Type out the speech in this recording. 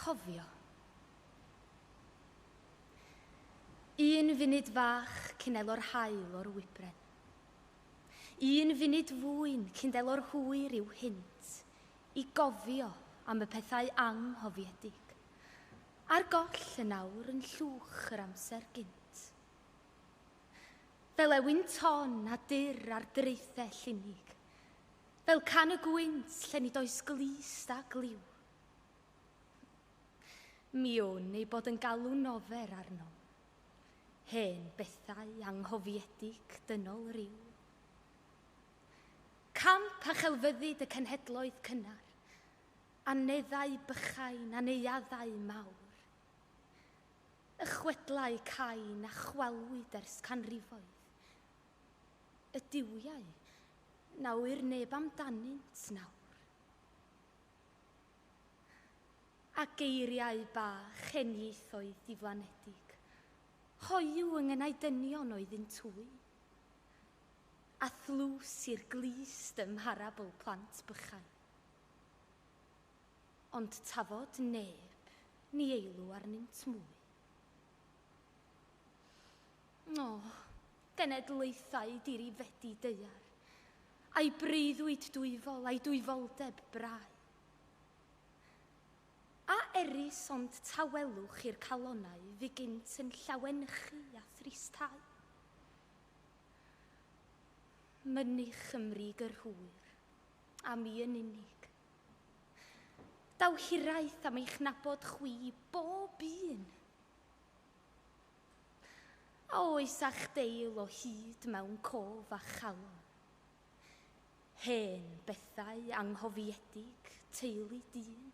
Cofio. Un funud fach cyn elo'r haul o'r wybren. Un funud fwyn cyn elo'r hwyr i'w hynt, i gofio am y pethau anghofiedig. A'r goll yn awr yn llwch yr amser gynt. Fel ewyn ton a dyr ar dreithau llunig, fel can y gwynt lle nid oes glist a gliw. Mi o'n ei bod yn galw nofer arno, hen bethau anghofiedig dynol ryw. Camp a chelfyddyd y cenhedloedd cynnar, aneddau bychain a neuaddau mawr. Y chwedlau cain a chwalwyd ers canrifoedd. Y diwiau, na wyr neb amdanynt nawr. A geiriau bach heniaethoedd diflanedig, hoiw yng ngynau dynion oedd yn twy. A thlws i'r glist ymharabl plant bychau. Ond tafod neb ni eilw arnynt mwy. O, genedlaethau dir i fedi deiar, a'i breuddwyd dwyfol a'i dwyfoldeb brau. A erys ond tawelwch i'r calonau fi gynt yn llawenychu a thristau. Mynych ymrig yr hwyr, a mi yn unig. Daw hiraeth am eich nabod chwi bob un. A oes a'ch deil o hyd mewn cof a chalon. Hen bethau anghofiedig teulu dyn.